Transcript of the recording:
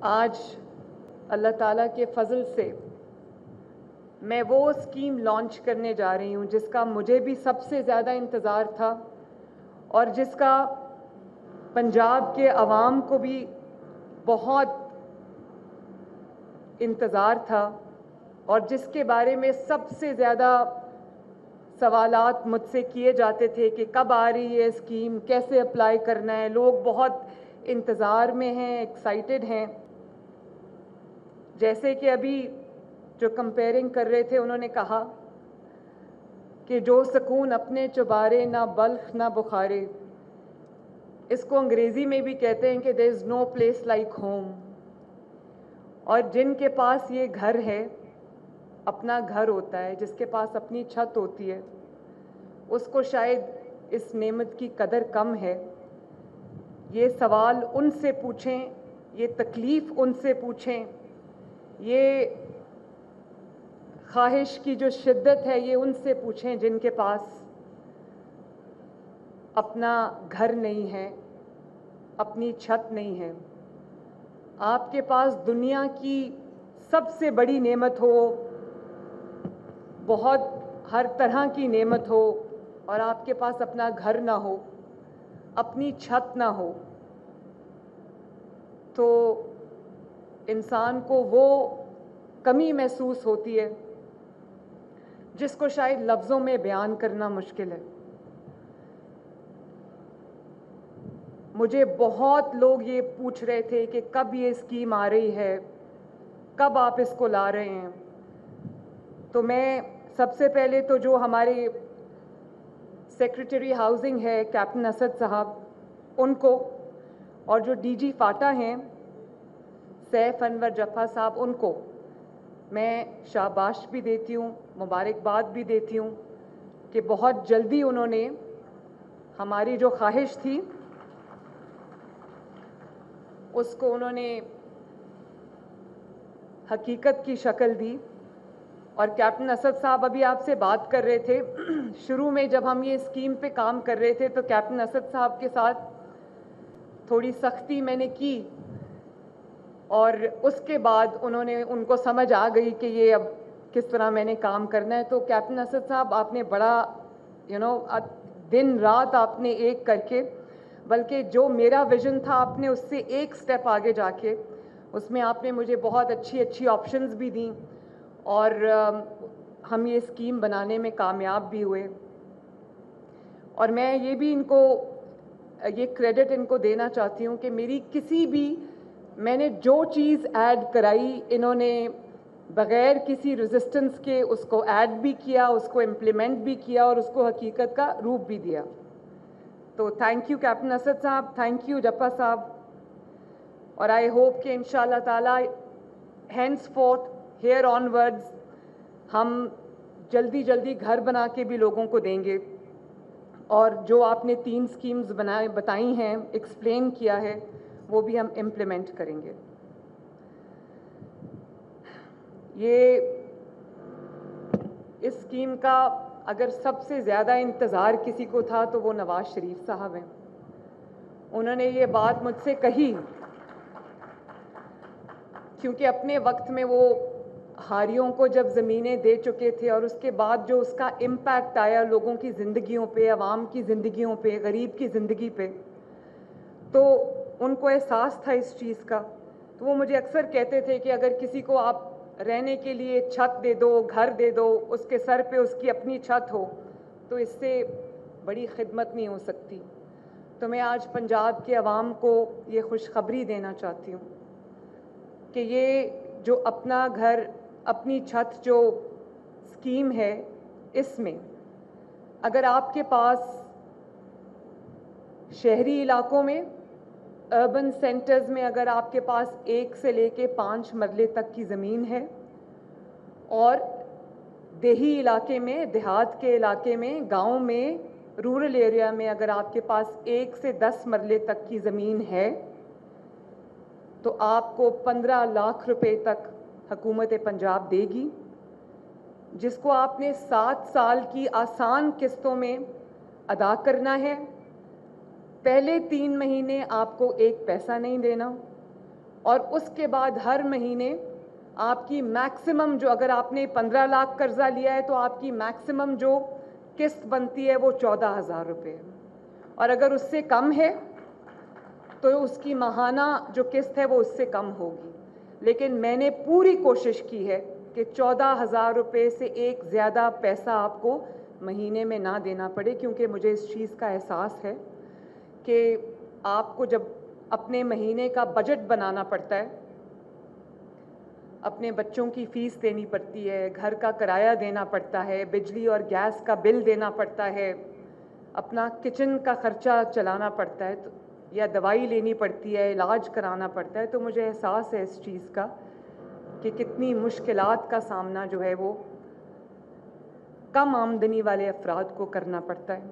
آج اللہ تعالیٰ کے فضل سے میں وہ اسکیم لانچ کرنے جا رہی ہوں جس کا مجھے بھی سب سے زیادہ انتظار تھا اور جس کا پنجاب کے عوام کو بھی بہت انتظار تھا اور جس کے بارے میں سب سے زیادہ سوالات مجھ سے کیے جاتے تھے کہ کب آ رہی ہے اسکیم، کیسے اپلائی کرنا ہے. لوگ بہت انتظار میں ہیں، ایکسائٹڈ ہیں. جیسے کہ ابھی جو کمپیئرنگ کر رہے تھے انہوں نے کہا کہ جو سکون اپنے چبارے نہ بلخ نہ بخارے، اس کو انگریزی میں بھی کہتے ہیں کہ there is no place like home. اور جن کے پاس یہ گھر ہے، اپنا گھر ہوتا ہے، جس کے پاس اپنی چھت ہوتی ہے، اس کو شاید اس نعمت کی قدر کم ہے. یہ سوال ان سے پوچھیں، یہ تکلیف ان سے پوچھیں، یہ خواہش کی جو شدت ہے یہ ان سے پوچھیں جن کے پاس اپنا گھر نہیں ہے، اپنی چھت نہیں ہے. آپ کے پاس دنیا کی سب سے بڑی نعمت ہو، بہت ہر طرح کی نعمت ہو، اور آپ کے پاس اپنا گھر نہ ہو، اپنی چھت نہ ہو، تو انسان کو وہ کمی محسوس ہوتی ہے جس کو شاید لفظوں میں بیان کرنا مشکل ہے. مجھے بہت لوگ یہ پوچھ رہے تھے کہ کب یہ اسکیم آ رہی ہے، کب آپ اس کو لا رہے ہیں. تو میں سب سے پہلے تو جو ہمارے سیکریٹری ہاؤسنگ ہے کیپٹن اسد صاحب، ان کو، اور جو ڈی جی فاٹا ہیں سیف انور جفا صاحب، ان کو میں شاباش بھی دیتی ہوں، مبارکباد بھی دیتی ہوں کہ بہت جلدی انہوں نے ہماری جو خواہش تھی اس کو انہوں نے حقیقت کی شکل دی. اور کیپٹن اسد صاحب ابھی آپ سے بات کر رہے تھے، شروع میں جب ہم یہ اسکیم پہ کام کر رہے تھے تو کیپٹن اسد صاحب کے ساتھ تھوڑی سختی میں نے کی، اور اس کے بعد ان کو سمجھ آ گئی کہ یہ اب کس طرح میں نے کام کرنا ہے. تو کیپٹن اسد صاحب، آپ نے بڑا دن رات آپ نے ایک کر کے، بلکہ جو میرا ویژن تھا آپ نے اس سے ایک سٹیپ آگے جا کے اس میں آپ نے مجھے بہت اچھی آپشنز بھی دیں، اور ہم یہ اسکیم بنانے میں کامیاب بھی ہوئے. اور میں یہ بھی یہ کریڈٹ ان کو دینا چاہتی ہوں کہ میں نے جو چیز ایڈ کرائی، انہوں نے بغیر کسی ریزسٹنس کے اس کو ایڈ بھی کیا، اس کو امپلیمنٹ بھی کیا، اور اس کو حقیقت کا روپ بھی دیا. تو تھینک یو کیپٹن اسد صاحب، تھینک یو جپا صاحب. اور آئی ہوپ کہ انشاءاللہ تعالی ہینس فورتھ ہیئر آن ورڈز ہم جلدی گھر بنا کے بھی لوگوں کو دیں گے. اور جو آپ نے 3 اسکیمز بتائی ہیں، ایکسپلین کیا ہے، وہ بھی ہم امپلیمنٹ کریں گے. اس اسکیم کا اگر سب سے زیادہ انتظار کسی کو تھا تو وہ نواز شریف صاحب ہیں. انہوں نے یہ بات مجھ سے کہی کیونکہ اپنے وقت میں وہ ہاریوں کو جب زمینیں دے چکے تھے، اور اس کے بعد جو اس کا امپیکٹ آیا لوگوں کی زندگیوں پہ، عوام کی زندگیوں پہ، غریب کی زندگی پہ، تو ان کو احساس تھا اس چیز کا. تو وہ مجھے اکثر کہتے تھے کہ اگر کسی کو آپ رہنے کے لیے چھت دے دو، گھر دے دو، اس کے سر پہ اس کی اپنی چھت ہو، تو اس سے بڑی خدمت نہیں ہو سکتی. تو میں آج پنجاب کے عوام کو یہ خوشخبری دینا چاہتی ہوں کہ یہ جو اپنا گھر اپنی چھت جو اسکیم ہے، اس میں اگر آپ کے پاس شہری علاقوں میں، اربن سینٹرز میں اگر آپ کے پاس 1 سے لے کے 5 مرلے تک کی زمین ہے، اور دیہی علاقے میں، دیہات کے علاقے میں، گاؤں میں، رورل ایریا میں اگر آپ کے پاس 1 سے 10 مرلے تک کی زمین ہے، تو آپ کو 15 لاکھ روپے تک حکومت پنجاب دے گی، جس کو آپ نے 7 سال کی آسان قسطوں میں ادا کرنا ہے. پہلے 3 مہینے آپ کو 1 پیسہ نہیں دینا، اور اس کے بعد ہر مہینے آپ کی میکسیمم جو, اگر آپ نے 15 لاکھ قرضہ لیا ہے تو آپ کی میکسیمم جو قسط بنتی ہے وہ 14,000 روپے ہے, اور اگر اس سے کم ہے تو اس کی ماہانہ جو قسط ہے وہ اس سے کم ہوگی. لیکن میں نے پوری کوشش کی ہے کہ 14,000 روپے سے ایک زیادہ پیسہ آپ کو مہینے میں نہ دینا پڑے, کیونکہ مجھے اس چیز کا احساس ہے کہ آپ کو جب اپنے مہینے کا بجٹ بنانا پڑتا ہے, اپنے بچوں کی فیس دینی پڑتی ہے, گھر کا کرایہ دینا پڑتا ہے, بجلی اور گیس کا بل دینا پڑتا ہے, اپنا کچن کا خرچہ چلانا پڑتا ہے, یا دوائی لینی پڑتی ہے, علاج کرانا پڑتا ہے, تو مجھے احساس ہے اس چیز کا کہ کتنی مشکلات کا سامنا جو ہے وہ کم آمدنی والے افراد کو کرنا پڑتا ہے.